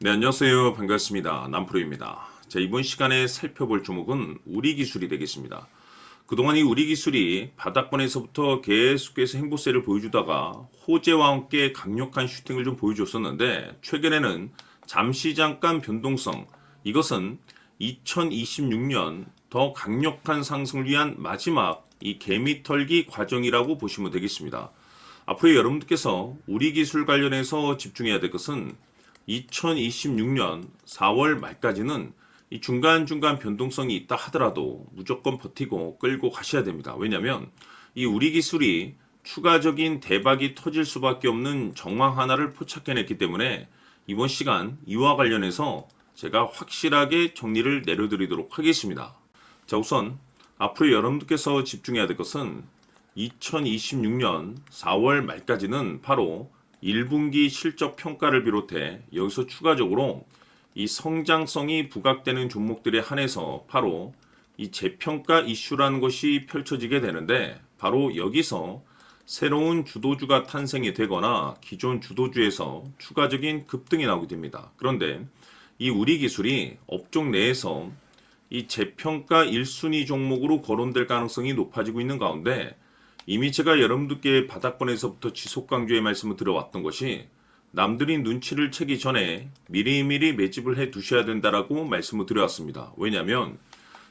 네, 안녕하세요. 반갑습니다. 남프로입니다. 자, 이번 시간에 살펴볼 종목은 우리기술이 되겠습니다. 그동안 이 우리기술이 바닥권에서부터 계속해서 행보세를 보여주다가 호재와 함께 강력한 슈팅을 좀 보여줬었는데, 최근에는 잠시 잠깐 변동성, 이것은 2026년 더 강력한 상승을 위한 마지막 이 개미털기 과정이라고 보시면 되겠습니다. 앞으로 여러분들께서 우리기술 관련해서 집중해야 될 것은 2026년 4월 말까지는 이 중간중간 변동성이 있다 하더라도 무조건 버티고 끌고 가셔야 됩니다. 왜냐하면 이 우리기술이 추가적인 대박이 터질 수밖에 없는 정황 하나를 포착해냈기 때문에 이번 시간 이와 관련해서 제가 확실하게 정리를 내려드리도록 하겠습니다. 자, 우선 앞으로 여러분들께서 집중해야 될 것은 2026년 4월 말까지는 바로 1분기 실적 평가를 비롯해 여기서 추가적으로 이 성장성이 부각되는 종목들에 한해서 바로 이 재평가 이슈라는 것이 펼쳐지게 되는데, 바로 여기서 새로운 주도주가 탄생이 되거나 기존 주도주에서 추가적인 급등이 나오게 됩니다. 그런데 이 우리기술이 업종 내에서 이 재평가 1순위 종목으로 거론될 가능성이 높아지고 있는 가운데, 이미 제가 여러분들께 바닥권에서부터 지속 강조의 말씀을 드려왔던 것이 남들이 눈치를 채기 전에 미리미리 매집을 해 두셔야 된다라고 말씀을 드려왔습니다. 왜냐하면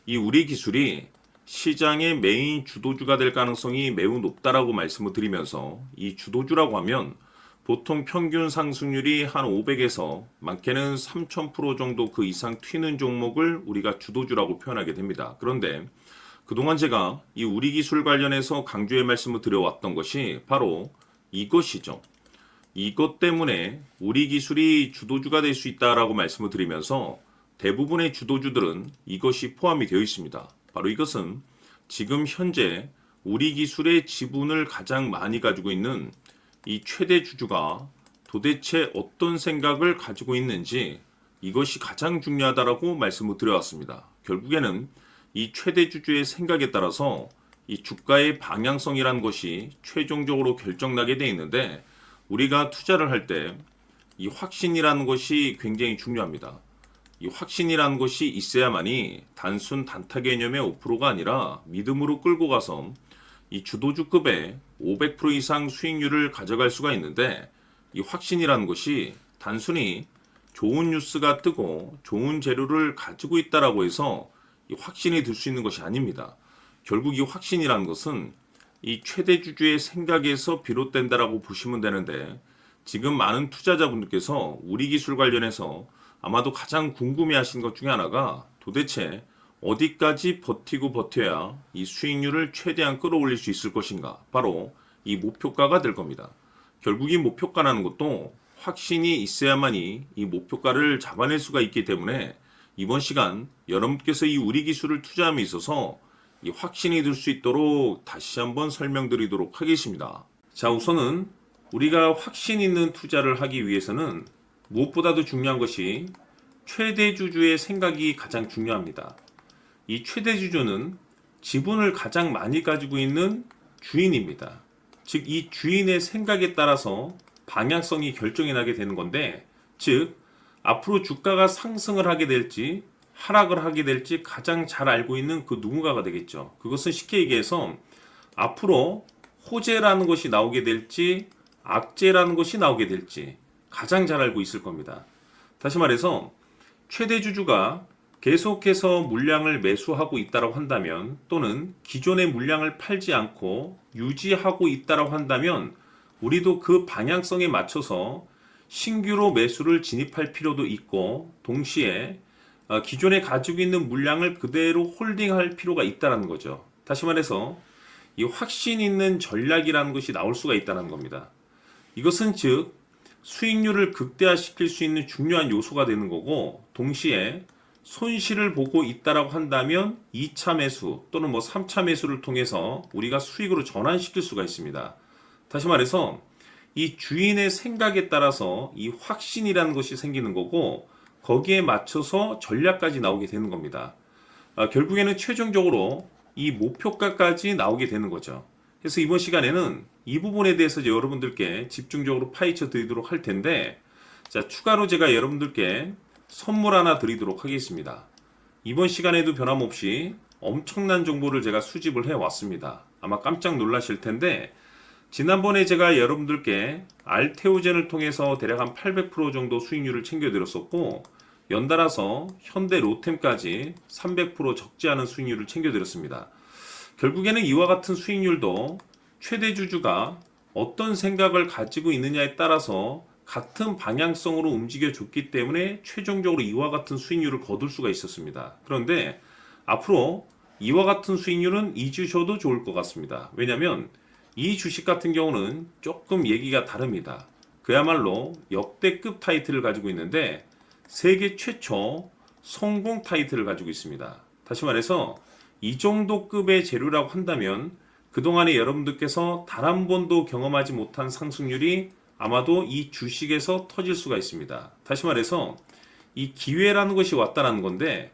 이 우리 기술이 시장의 메인 주도주가 될 가능성이 매우 높다라고 말씀을 드리면서, 이 주도주라고 하면 보통 평균 상승률이 한 500에서 많게는 3000% 정도 그 이상 튀는 종목을 우리가 주도주라고 표현하게 됩니다. 그런데 그동안 제가 이 우리기술 관련해서 강조의 말씀을 드려왔던 것이 바로 이것이죠. 이것 때문에 우리기술이 주도주가 될 수 있다라고 말씀을 드리면서 대부분의 주도주들은 이것이 포함이 되어 있습니다. 바로 이것은 지금 현재 우리기술의 지분을 가장 많이 가지고 있는 이 최대 주주가 도대체 어떤 생각을 가지고 있는지, 이것이 가장 중요하다라고 말씀을 드려왔습니다. 결국에는 이 최대 주주의 생각에 따라서 이 주가의 방향성이라는 것이 최종적으로 결정나게 돼 있는데, 우리가 투자를 할 때 이 확신이라는 것이 굉장히 중요합니다. 이 확신이라는 것이 있어야만이 단순 단타 개념의 5%가 아니라 믿음으로 끌고 가서 이 주도주급의 500% 이상 수익률을 가져갈 수가 있는데, 이 확신이라는 것이 단순히 좋은 뉴스가 뜨고 좋은 재료를 가지고 있다라고 해서 이 확신이 들 수 있는 것이 아닙니다. 결국 이 확신이라는 것은 이 최대 주주의 생각에서 비롯된다라고 보시면 되는데, 지금 많은 투자자분들께서 우리기술 관련해서 아마도 가장 궁금해하신 것 중에 하나가 도대체 어디까지 버티고 버텨야 이 수익률을 최대한 끌어올릴 수 있을 것인가, 바로 이 목표가가 될 겁니다. 결국 이 목표가라는 것도 확신이 있어야만이 이 목표가를 잡아낼 수가 있기 때문에 이번 시간 여러분께서 이 우리기술을 투자함에 있어서 이 확신이 들 수 있도록 다시 한번 설명드리도록 하겠습니다. 자, 우선은 우리가 확신 있는 투자를 하기 위해서는 무엇보다도 중요한 것이 최대 주주의 생각이 가장 중요합니다. 이 최대 주주는 지분을 가장 많이 가지고 있는 주인입니다. 즉, 이 주인의 생각에 따라서 방향성이 결정이 나게 되는 건데, 즉 앞으로 주가가 상승을 하게 될지 하락을 하게 될지 가장 잘 알고 있는 그 누군가가 되겠죠. 그것은 쉽게 얘기해서 앞으로 호재라는 것이 나오게 될지 악재라는 것이 나오게 될지 가장 잘 알고 있을 겁니다. 다시 말해서 최대 주주가 계속해서 물량을 매수하고 있다고 한다면, 또는 기존의 물량을 팔지 않고 유지하고 있다고 한다면, 우리도 그 방향성에 맞춰서 신규로 매수를 진입할 필요도 있고, 동시에 기존에 가지고 있는 물량을 그대로 홀딩할 필요가 있다는 거죠. 다시 말해서 이 확신 있는 전략이라는 것이 나올 수가 있다는 겁니다. 이것은 즉 수익률을 극대화시킬 수 있는 중요한 요소가 되는 거고, 동시에 손실을 보고 있다라고 한다면 2차 매수 또는 3차 매수를 통해서 우리가 수익으로 전환시킬 수가 있습니다. 다시 말해서 이 주인의 생각에 따라서 이 확신이라는 것이 생기는 거고, 거기에 맞춰서 전략까지 나오게 되는 겁니다. 결국에는 최종적으로 이 목표가까지 나오게 되는 거죠. 그래서 이번 시간에는 이 부분에 대해서 여러분들께 집중적으로 파헤쳐 드리도록 할 텐데, 자, 추가로 제가 여러분들께 선물 하나 드리도록 하겠습니다. 이번 시간에도 변함없이 엄청난 정보를 제가 수집을 해 왔습니다. 아마 깜짝 놀라실 텐데, 지난번에 제가 여러분들께 알테오젠을 통해서 대략 한 800% 정도 수익률을 챙겨드렸었고, 연달아서 현대 로템까지 300% 적지 않은 수익률을 챙겨드렸습니다. 결국에는 이와 같은 수익률도 최대 주주가 어떤 생각을 가지고 있느냐에 따라서 같은 방향성으로 움직여줬기 때문에 최종적으로 이와 같은 수익률을 거둘 수가 있었습니다. 그런데 앞으로 이와 같은 수익률은 잊으셔도 좋을 것 같습니다. 왜냐하면 이 주식 같은 경우는 조금 얘기가 다릅니다. 그야말로 역대급 타이틀을 가지고 있는데 세계 최초 성공 타이틀을 가지고 있습니다. 다시 말해서 이 정도 급의 재료라고 한다면 그동안에 여러분들께서 단 한 번도 경험하지 못한 상승률이 아마도 이 주식에서 터질 수가 있습니다. 다시 말해서 이 기회라는 것이 왔다는 건데,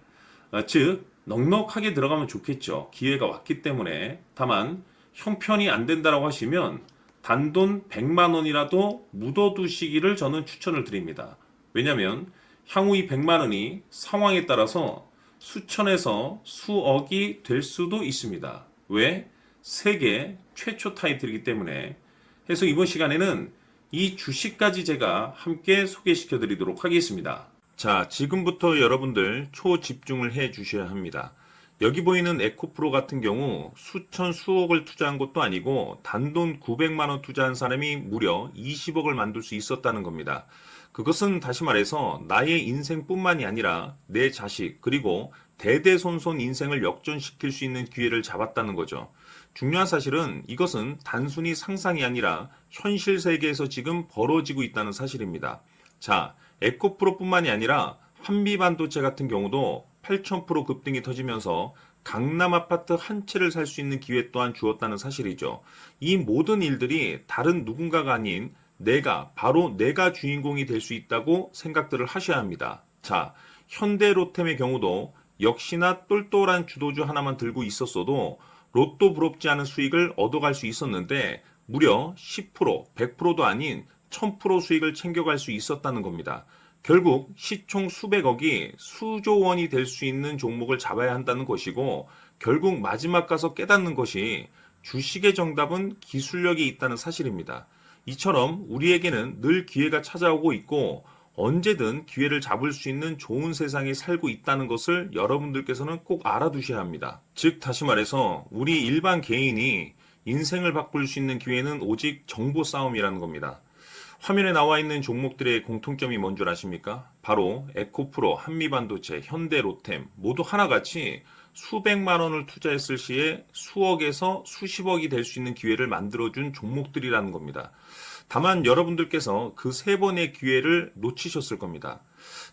즉 넉넉하게 들어가면 좋겠죠. 기회가 왔기 때문에. 다만 형편이 안 된다라고 하시면 단돈 100만 원이라도 묻어두시기를 저는 추천을 드립니다. 왜냐하면 향후 이 100만 원이 상황에 따라서 수천에서 수억이 될 수도 있습니다. 왜? 세계 최초 타이틀이기 때문에. 해서 이번 시간에는 이 주식까지 제가 함께 소개시켜 드리도록 하겠습니다. 자, 지금부터 여러분들 초집중을 해 주셔야 합니다. 여기 보이는 에코프로 같은 경우 수천 수억을 투자한 것도 아니고 단돈 900만 원 투자한 사람이 무려 20억을 만들 수 있었다는 겁니다. 그것은 다시 말해서 나의 인생뿐만이 아니라 내 자식 그리고 대대손손 인생을 역전시킬 수 있는 기회를 잡았다는 거죠. 중요한 사실은 이것은 단순히 상상이 아니라 현실 세계에서 지금 벌어지고 있다는 사실입니다. 자, 에코프로뿐만이 아니라 한미반도체 같은 경우도 8,000% 급등이 터지면서 강남 아파트 한 채를 살 수 있는 기회 또한 주었다는 사실이죠. 이 모든 일들이 다른 누군가가 아닌 바로 내가 주인공이 될 수 있다고 생각들을 하셔야 합니다. 자, 현대로템의 경우도 역시나 똘똘한 주도주 하나만 들고 있었어도 로또 부럽지 않은 수익을 얻어갈 수 있었는데 무려 10%, 100%도 아닌 1000% 수익을 챙겨갈 수 있었다는 겁니다. 결국 시총 수백억이 수조 원이 될 수 있는 종목을 잡아야 한다는 것이고 결국 마지막 가서 깨닫는 것이 주식의 정답은 기술력이 있다는 사실입니다. 이처럼 우리에게는 늘 기회가 찾아오고 있고 언제든 기회를 잡을 수 있는 좋은 세상에 살고 있다는 것을 여러분들께서는 꼭 알아두셔야 합니다. 즉 다시 말해서 우리 일반 개인이 인생을 바꿀 수 있는 기회는 오직 정보 싸움이라는 겁니다. 화면에 나와 있는 종목들의 공통점이 뭔 줄 아십니까? 바로 에코프로, 한미반도체, 현대로템 모두 하나같이 수백만 원을 투자했을 시에 수억에서 수십억이 될 수 있는 기회를 만들어준 종목들이라는 겁니다. 다만 여러분들께서 그 세 번의 기회를 놓치셨을 겁니다.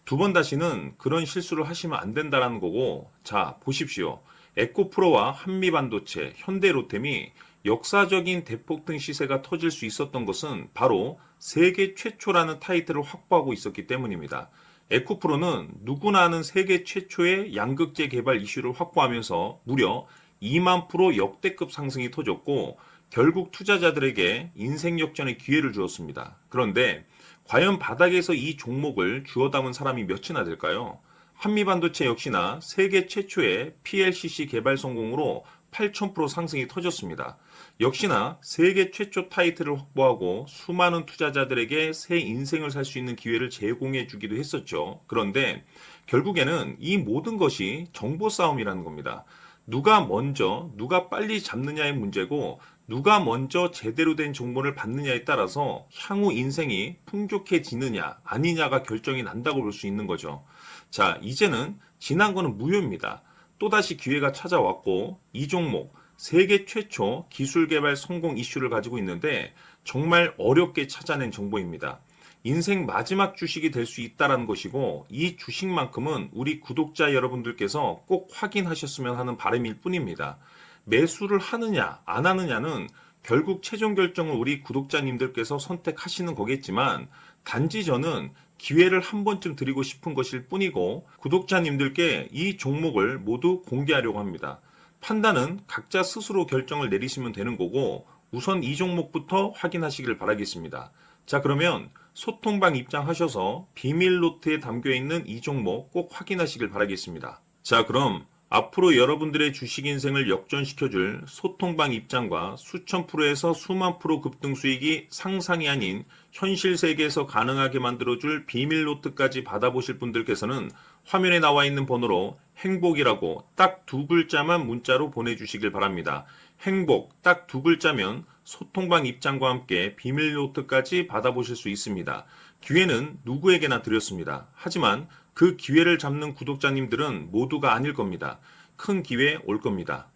두 번 다시는 그런 실수를 하시면 안 된다는 거고, 자, 보십시오. 에코프로와 한미반도체, 현대로템이 역사적인 대폭등 시세가 터질 수 있었던 것은 바로 세계 최초라는 타이틀을 확보하고 있었기 때문입니다. 에코프로는 누구나 아는 세계 최초의 양극재 개발 이슈를 확보하면서 무려 2만 프로 역대급 상승이 터졌고 결국 투자자들에게 인생 역전의 기회를 주었습니다. 그런데 과연 바닥에서 이 종목을 주워 담은 사람이 몇이나 될까요? 한미반도체 역시나 세계 최초의 PLCC 개발 성공으로 8,000% 상승이 터졌습니다. 역시나 세계 최초 타이틀을 확보하고 수많은 투자자들에게 새 인생을 살 수 있는 기회를 제공해 주기도 했었죠. 그런데 결국에는 이 모든 것이 정보 싸움이라는 겁니다. 누가 먼저, 누가 빨리 잡느냐의 문제고 누가 먼저 제대로 된 정보를 받느냐에 따라서 향후 인생이 풍족해지느냐 아니냐가 결정이 난다고 볼 수 있는 거죠. 자, 이제는 지난 거는 무효입니다. 또다시 기회가 찾아왔고 이 종목 세계 최초 기술 개발 성공 이슈를 가지고 있는데 정말 어렵게 찾아낸 정보입니다. 인생 마지막 주식이 될 수 있다는 것이고 이 주식만큼은 우리 구독자 여러분들께서 꼭 확인하셨으면 하는 바람일 뿐입니다. 매수를 하느냐 안 하느냐는 결국 최종 결정을 우리 구독자님들께서 선택하시는 거겠지만 단지 저는 기회를 한 번쯤 드리고 싶은 것일 뿐이고 구독자님들께 이 종목을 모두 공개하려고 합니다. 판단은 각자 스스로 결정을 내리시면 되는 거고 우선 이 종목부터 확인하시길 바라겠습니다. 자, 그러면 소통방 입장하셔서 비밀 노트에 담겨 있는 이 종목 꼭 확인하시길 바라겠습니다. 자, 그럼 앞으로 여러분들의 주식 인생을 역전시켜줄 소통방 입장과 수천 프로에서 수만 프로 급등 수익이 상상이 아닌 현실 세계에서 가능하게 만들어줄 비밀 노트까지 받아보실 분들께서는 화면에 나와 있는 번호로 행복이라고 딱 두 글자만 문자로 보내주시길 바랍니다. 행복 딱 두 글자면 소통방 입장과 함께 비밀 노트까지 받아보실 수 있습니다. 기회는 누구에게나 드렸습니다. 하지만 그 기회를 잡는 구독자님들은 모두가 아닐 겁니다. 큰 기회 올 겁니다.